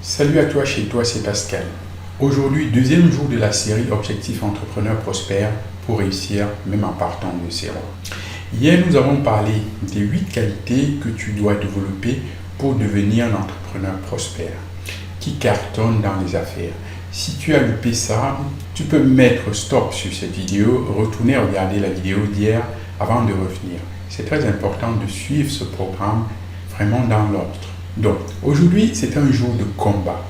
Salut à toi, chez toi c'est Pascal. Aujourd'hui, deuxième jour de la série Objectif Entrepreneur Prospère pour réussir même en partant de zéro. Hier, nous avons parlé des 8 qualités que tu dois développer pour devenir un entrepreneur prospère qui cartonne dans les affaires. Si tu as loupé ça, tu peux mettre stop sur cette vidéo, retourner regarder la vidéo d'hier avant de revenir. C'est très important de suivre ce programme vraiment dans l'ordre. Donc, aujourd'hui, c'est un jour de combat,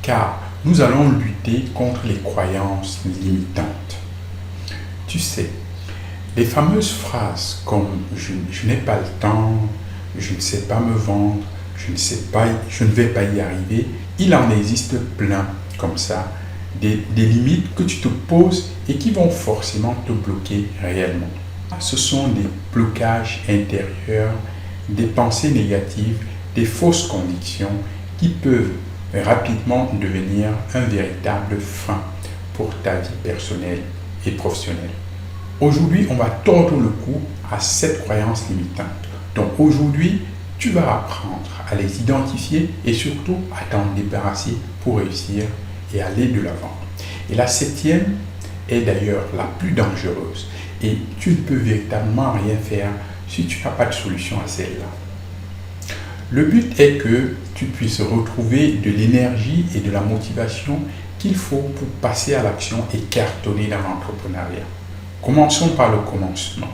car nous allons lutter contre les croyances limitantes. Tu sais, les fameuses phrases comme je n'ai pas le temps, je ne sais pas me vendre, je ne vais pas y arriver, il en existe plein comme ça, des limites que tu te poses et qui vont forcément te bloquer réellement. Ce sont des blocages intérieurs, des pensées négatives, des fausses convictions qui peuvent rapidement devenir un véritable frein pour ta vie personnelle et professionnelle. Aujourd'hui, on va tordre le cou à cette croyance limitante. Donc aujourd'hui, tu vas apprendre à les identifier et surtout à t'en débarrasser pour réussir et aller de l'avant. Et la septième est d'ailleurs la plus dangereuse et tu ne peux véritablement rien faire si tu n'as pas de solution à celle-là. Le but est que tu puisses retrouver de l'énergie et de la motivation qu'il faut pour passer à l'action et cartonner dans l'entrepreneuriat. Commençons par le commencement.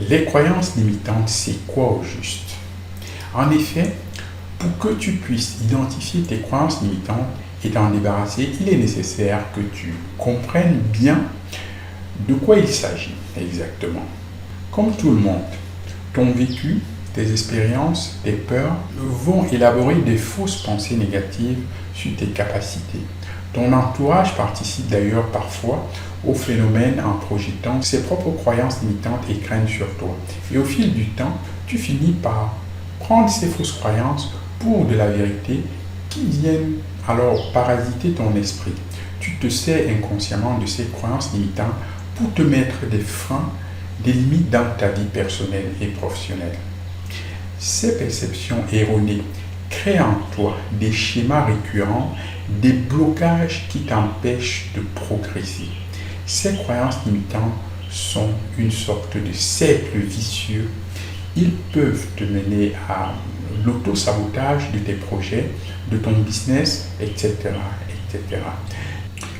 Les croyances limitantes, c'est quoi au juste? En effet, pour que tu puisses identifier tes croyances limitantes et t'en débarrasser, il est nécessaire que tu comprennes bien de quoi il s'agit exactement. Comme tout le monde, ton vécu, tes expériences, tes peurs vont élaborer des fausses pensées négatives sur tes capacités. Ton entourage participe d'ailleurs parfois au phénomène en projetant ses propres croyances limitantes et craintes sur toi. Et au fil du temps, tu finis par prendre ces fausses croyances pour de la vérité qui viennent alors parasiter ton esprit. Tu te sers inconsciemment de ces croyances limitantes pour te mettre des freins, des limites dans ta vie personnelle et professionnelle. Ces perceptions erronées créent en toi des schémas récurrents, des blocages qui t'empêchent de progresser. Ces croyances limitantes sont une sorte de cercle vicieux. Ils peuvent te mener à l'auto-sabotage de tes projets, de ton business, etc., etc.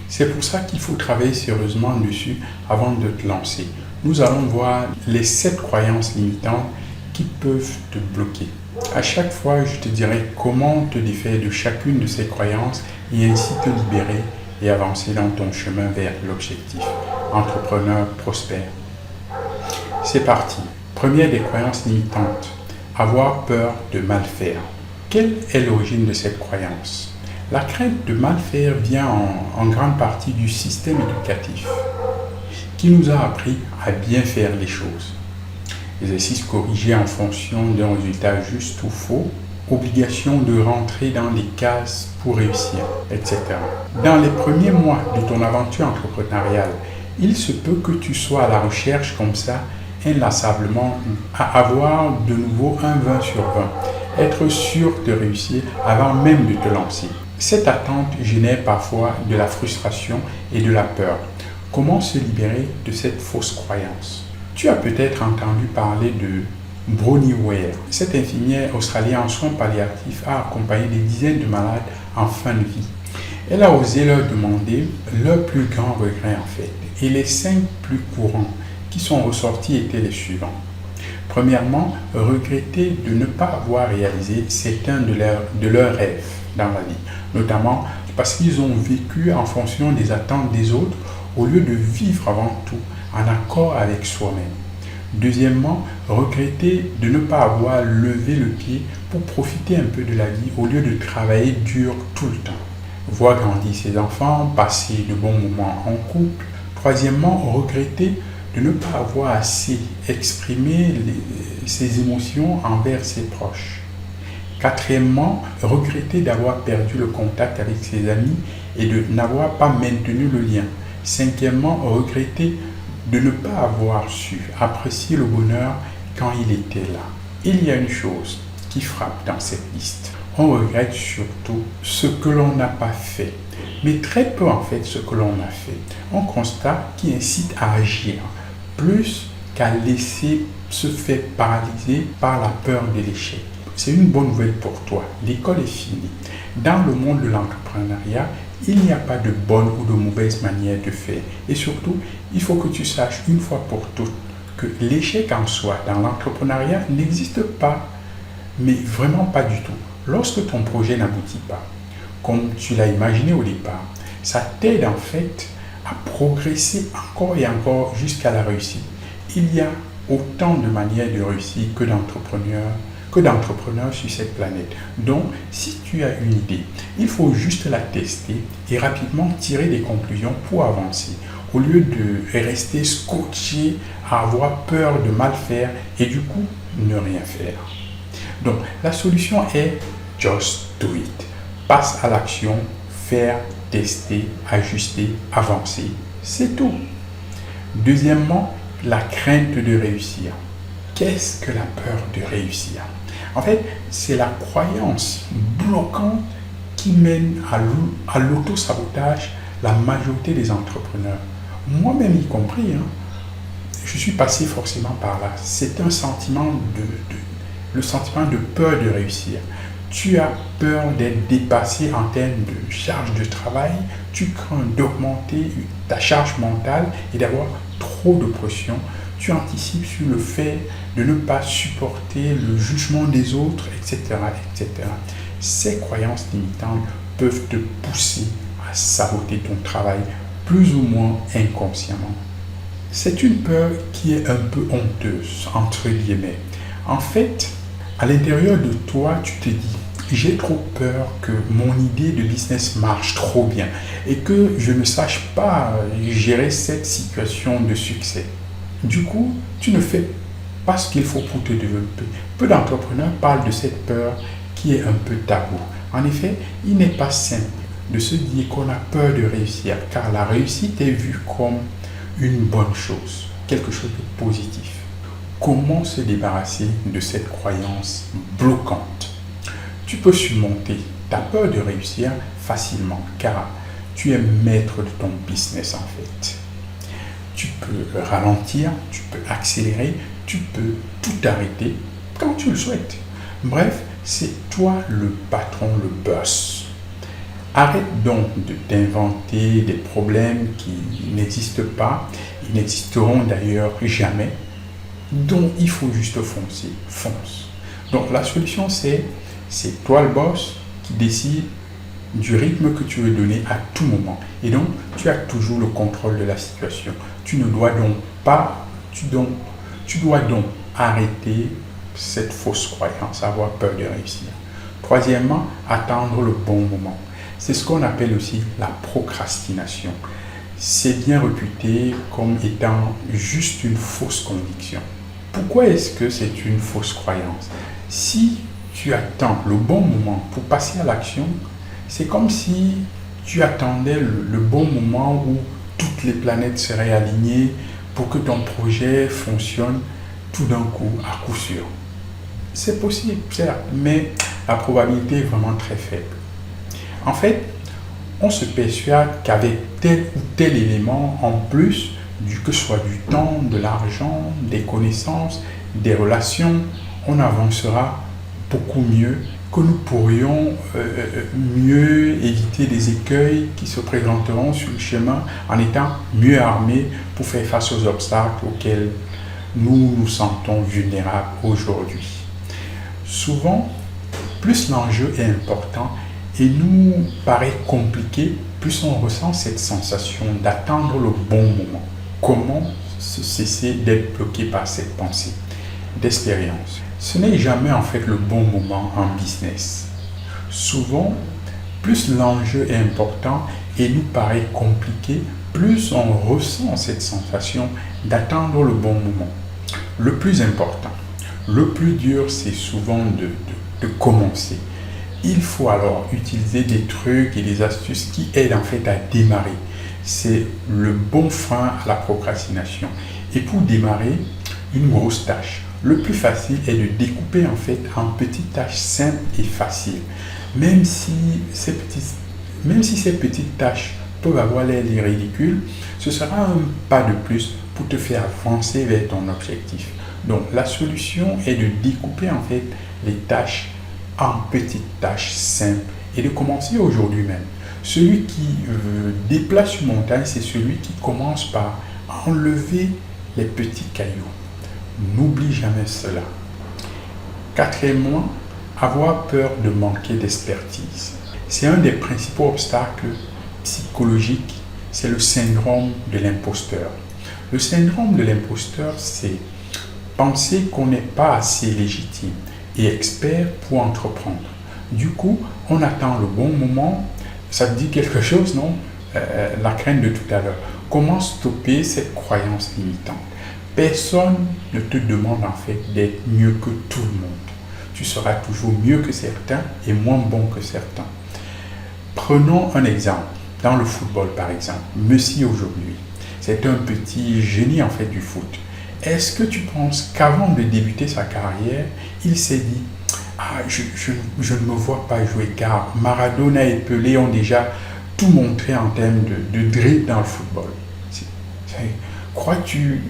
C'est pour ça qu'il faut travailler sérieusement dessus avant de te lancer. Nous allons voir les 7 croyances limitantes qui peuvent te bloquer. À chaque fois, je te dirai comment te défaire de chacune de ces croyances et ainsi te libérer et avancer dans ton chemin vers l'objectif. Entrepreneur prospère. C'est parti. Première des croyances limitantes. Avoir peur de mal faire. Quelle est l'origine de cette croyance? La crainte de mal faire vient en grande partie du système éducatif qui nous a appris à bien faire les choses. Exercice corrigé en fonction d'un résultat juste ou faux, obligation de rentrer dans les cases pour réussir, etc. Dans les premiers mois de ton aventure entrepreneuriale, il se peut que tu sois à la recherche comme ça, inlassablement, à avoir de nouveau un 20 sur 20, être sûr de réussir avant même de te lancer. Cette attente génère parfois de la frustration et de la peur. Comment se libérer de cette fausse croyance? Tu as peut-être entendu parler de Bronnie Ware. Cette infirmière australienne en soins palliatifs a accompagné des dizaines de malades en fin de vie. Elle a osé leur demander leur plus grand regret en fait. Et les 5 plus courants qui sont ressortis étaient les suivants. Premièrement, regretter de ne pas avoir réalisé certains de leurs rêves dans la vie, notamment parce qu'ils ont vécu en fonction des attentes des autres au lieu de vivre avant tout en accord avec soi-même. Deuxièmement, regretter de ne pas avoir levé le pied pour profiter un peu de la vie au lieu de travailler dur tout le temps. Voir grandir ses enfants, passer de bons moments en couple. Troisièmement, regretter de ne pas avoir assez exprimé ses émotions envers ses proches. Quatrièmement, regretter d'avoir perdu le contact avec ses amis et de n'avoir pas maintenu le lien. Cinquièmement, regretter de ne pas avoir su apprécier le bonheur quand il était là. Il y a une chose qui frappe dans cette liste. on regrette surtout ce que l'on n'a pas fait, mais très peu en fait ce que l'on a fait. Un constat qui incite à agir, plus qu'à laisser se faire paralyser par la peur de l'échec. C'est une bonne nouvelle pour toi, l'école est finie. Dans le monde de l'entrepreneuriat, il n'y a pas de bonne ou de mauvaise manière de faire. Et surtout, il faut que tu saches une fois pour toutes que l'échec en soi dans l'entrepreneuriat n'existe pas, mais vraiment pas du tout. Lorsque ton projet n'aboutit pas, comme tu l'as imaginé au départ, ça t'aide en fait à progresser encore et encore jusqu'à la réussite. Il y a autant de manières de réussir que d'entrepreneurs sur cette planète. Donc, si tu as une idée, il faut juste la tester et rapidement tirer des conclusions pour avancer, au lieu de rester scotché à avoir peur de mal faire et du coup ne rien faire. Donc, la solution est just do it. Passe à l'action, faire, tester, ajuster, avancer. C'est tout. Deuxièmement, la crainte de réussir. Qu'est-ce que la peur de réussir? En fait, c'est la croyance bloquante qui mène à l'auto-sabotage la majorité des entrepreneurs. Moi-même y compris, je suis passé forcément par là. C'est un sentiment le sentiment de peur de réussir. Tu as peur d'être dépassé en termes de charge de travail, tu crains d'augmenter ta charge mentale et d'avoir trop de pression. Tu anticipes sur le fait de ne pas supporter le jugement des autres, etc., etc. Ces croyances limitantes peuvent te pousser à saboter ton travail plus ou moins inconsciemment. C'est une peur qui est un peu honteuse, entre guillemets. En fait, à l'intérieur de toi, tu te dis, j'ai trop peur que mon idée de business marche trop bien et que je ne sache pas gérer cette situation de succès. Du coup, tu ne fais pas ce qu'il faut pour te développer. Peu d'entrepreneurs parlent de cette peur qui est un peu tabou. En effet, il n'est pas simple de se dire qu'on a peur de réussir, car la réussite est vue comme une bonne chose, quelque chose de positif. Comment se débarrasser de cette croyance bloquante? Tu peux surmonter ta peur de réussir facilement, car tu es maître de ton business en fait. Tu peux ralentir, tu peux accélérer, tu peux tout arrêter quand tu le souhaites. Bref, c'est toi le patron, le boss. Arrête donc de t'inventer des problèmes qui n'existent pas, ils n'existeront d'ailleurs jamais. Donc il faut juste foncer, fonce. Donc la solution c'est toi le boss qui décide du rythme que tu veux donner à tout moment. Et donc tu as toujours le contrôle de la situation. Tu dois donc arrêter cette fausse croyance, avoir peur de réussir. Troisièmement, attendre le bon moment. C'est ce qu'on appelle aussi la procrastination. C'est bien réputé comme étant juste une fausse conviction. Pourquoi est-ce que c'est une fausse croyance? Si tu attends le bon moment pour passer à l'action, c'est comme si tu attendais le bon moment où toutes les planètes seraient alignées pour que ton projet fonctionne tout d'un coup, à coup sûr. C'est possible, certes, mais la probabilité est vraiment très faible. En fait, on se persuade qu'avec tel ou tel élément en plus, que ce soit du temps, de l'argent, des connaissances, des relations, on avancera beaucoup mieux, que nous pourrions mieux éviter des écueils qui se présenteront sur le chemin en étant mieux armés pour faire face aux obstacles auxquels nous nous sentons vulnérables aujourd'hui. Souvent, plus l'enjeu est important et nous paraît compliqué, plus on ressent cette sensation d'attendre le bon moment. Comment se cesser d'être bloqué par cette pensée d'expérience? Ce n'est jamais en fait le bon moment en business. Souvent, plus l'enjeu est important et nous paraît compliqué, plus on ressent cette sensation d'attendre le bon moment. Le plus important, le plus dur, c'est souvent de commencer. Il faut alors utiliser des trucs et des astuces qui aident en fait à démarrer. C'est le bon frein à la procrastination. Et pour démarrer, une grosse tâche, Le plus facile est de découper en fait en petites tâches simples et faciles. Même si ces petites tâches peuvent avoir l'air ridicules, ce sera un pas de plus pour te faire avancer vers ton objectif. Donc la solution est de découper en fait les tâches en petites tâches simples et de commencer aujourd'hui même. Celui qui déplace une montagne, c'est celui qui commence par enlever les petits cailloux. N'oublie jamais cela. Quatrièmement, avoir peur de manquer d'expertise. C'est un des principaux obstacles psychologiques, c'est le syndrome de l'imposteur. Le syndrome de l'imposteur, c'est penser qu'on n'est pas assez légitime et expert pour entreprendre. Du coup, on attend le bon moment. Ça te dit quelque chose, non? La crainte de tout à l'heure. Comment stopper cette croyance limitante? Personne ne te demande en fait d'être mieux que tout le monde. Tu seras toujours mieux que certains et moins bon que certains. Prenons un exemple. Dans le football, par exemple, Messi aujourd'hui, c'est un petit génie en fait du foot. Est-ce que tu penses qu'avant de débuter sa carrière, il s'est dit je ne me vois pas jouer car Maradona et Pelé ont déjà tout montré en termes de dribble dans le football. Crois-tu,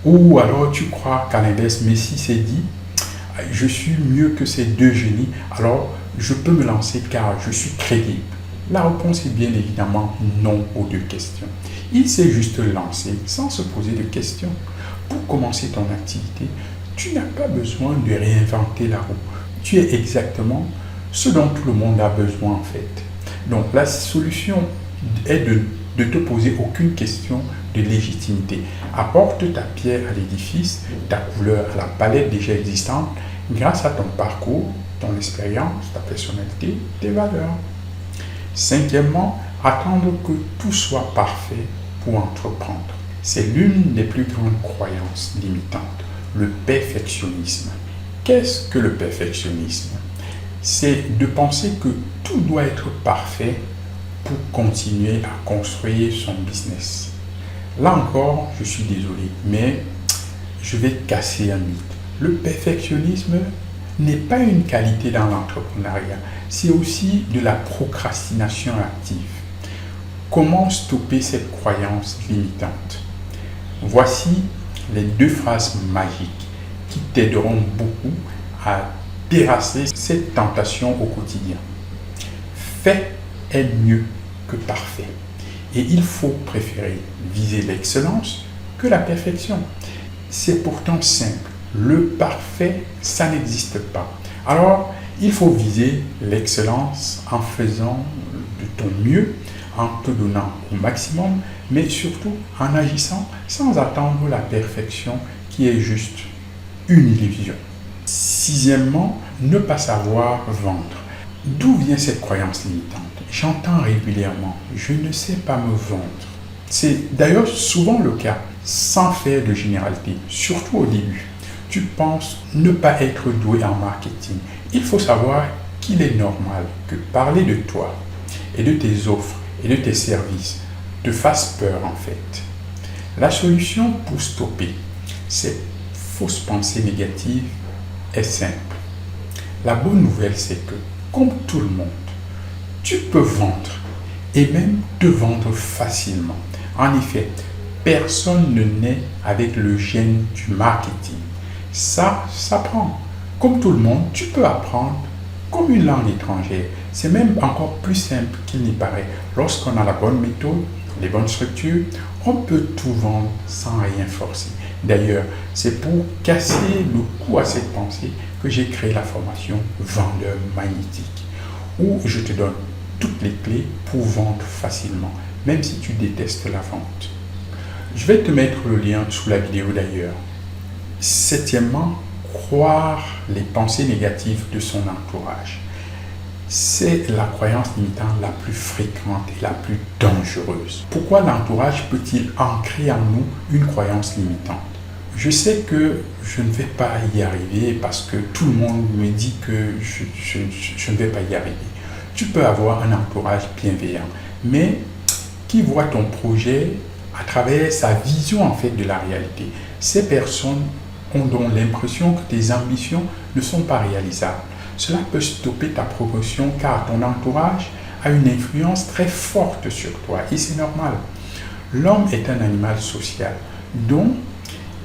ou alors tu crois qu'à l'inverse, Messi s'est dit je suis mieux que ces deux génies, alors je peux me lancer car je suis crédible? La réponse est bien évidemment non aux deux questions. Il s'est juste lancé sans se poser de questions. Pour commencer ton activité, tu n'as pas besoin de réinventer la roue. Tu es exactement ce dont tout le monde a besoin en fait. Donc la solution est de te poser aucune question de légitimité. Apporte ta pierre à l'édifice, ta couleur à la palette déjà existante, grâce à ton parcours, ton expérience, ta personnalité, tes valeurs. Cinquièmement, attendre que tout soit parfait pour entreprendre. C'est l'une des plus grandes croyances limitantes, le perfectionnisme. Qu'est-ce que le perfectionnisme? C'est de penser que tout doit être parfait pour continuer à construire son business. Là encore, je suis désolé, mais je vais casser un mythe. Le perfectionnisme n'est pas une qualité dans l'entrepreneuriat, c'est aussi de la procrastination active. Comment stopper cette croyance limitante? Voici les 2 phrases magiques qui t'aideront beaucoup à terrasser cette tentation au quotidien. Fait est mieux que parfait. Et il faut préférer viser l'excellence que la perfection. C'est pourtant simple. Le parfait, ça n'existe pas. Alors, il faut viser l'excellence en faisant de ton mieux, en te donnant au maximum, mais surtout en agissant sans attendre la perfection qui est juste une illusion. Sixièmement, ne pas savoir vendre. D'où vient cette croyance limitante? J'entends régulièrement, je ne sais pas me vendre. C'est d'ailleurs souvent le cas, sans faire de généralité, surtout au début. Tu penses ne pas être doué en marketing. Il faut savoir qu'il est normal que parler de toi et de tes offres et de tes services te fasse peur en fait. La solution pour stopper ces fausses pensées négatives est simple. La bonne nouvelle, c'est que, comme tout le monde, tu peux vendre et même te vendre facilement. En effet, personne ne naît avec le gène du marketing. Ça s'apprend. Comme tout le monde, tu peux apprendre comme une langue étrangère. C'est même encore plus simple qu'il n'y paraît. Lorsqu'on a la bonne méthode, les bonnes structures, on peut tout vendre sans rien forcer. D'ailleurs, c'est pour casser le cou à cette pensée que j'ai créé la formation Vendeur Magnétique, où je te donne toutes les clés pour vendre facilement, même si tu détestes la vente. Je vais te mettre le lien sous la vidéo d'ailleurs. Septièmement, croire les pensées négatives de son entourage. C'est la croyance limitante la plus fréquente et la plus dangereuse. Pourquoi l'entourage peut-il ancrer en nous une croyance limitante? Je sais que je ne vais pas y arriver parce que tout le monde me dit que je ne vais pas y arriver. Tu peux avoir un entourage bienveillant, mais qui voit ton projet à travers sa vision en fait de la réalité. Ces personnes ont l'impression que tes ambitions ne sont pas réalisables. Cela peut stopper ta progression car ton entourage a une influence très forte sur toi et c'est normal. L'homme est un animal social, donc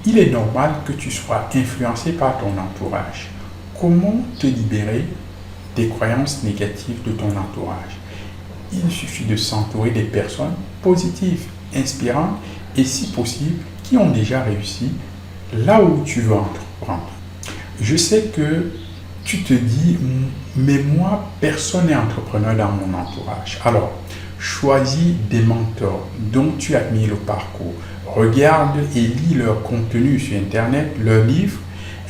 il est normal que tu sois influencé par ton entourage. Comment te libérer des croyances négatives de ton entourage? Il suffit de s'entourer des personnes positives, inspirantes et si possible, qui ont déjà réussi là où tu veux entreprendre. Je sais que tu te dis, mais moi, personne n'est entrepreneur dans mon entourage. Alors, choisis des mentors dont tu admires le parcours. Regarde et lis leur contenu sur Internet, leurs livres.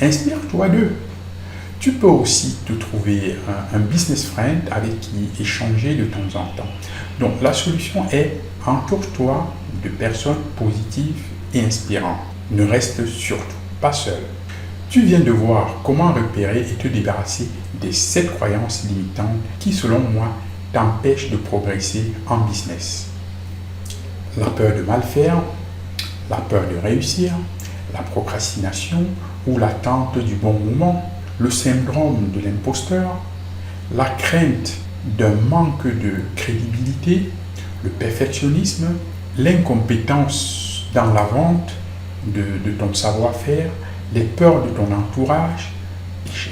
Inspire-toi d'eux. Tu peux aussi te trouver un business friend avec qui échanger de temps en temps. Donc, la solution est entoure-toi de personnes positives et inspirantes. Ne reste surtout pas seul. Tu viens de voir comment repérer et te débarrasser des 7 croyances limitantes qui, selon moi, t'empêchent de progresser en business. La peur de mal faire, la peur de réussir, la procrastination ou l'attente du bon moment, le syndrome de l'imposteur, la crainte d'un manque de crédibilité, le perfectionnisme, l'incompétence dans la vente de ton savoir-faire, les peurs de ton entourage.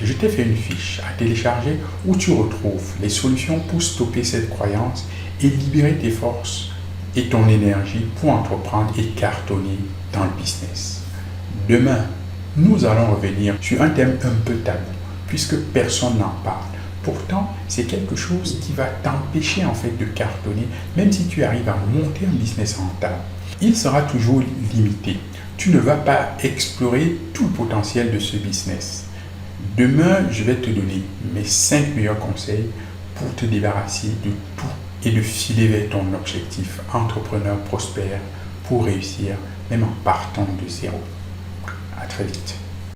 Je t'ai fait une fiche à télécharger où tu retrouves les solutions pour stopper cette croyance et libérer tes forces et ton énergie pour entreprendre et cartonner dans le business. Demain, nous allons revenir sur un thème un peu tabou puisque personne n'en parle. Pourtant, c'est quelque chose qui va t'empêcher en fait de cartonner même si tu arrives à monter un business rentable. Il sera toujours limité. Tu ne vas pas explorer tout le potentiel de ce business. Demain, je vais te donner mes 5 meilleurs conseils pour te débarrasser de tout et de filer vers ton objectif entrepreneur prospère pour réussir, même en partant de zéro. À très vite.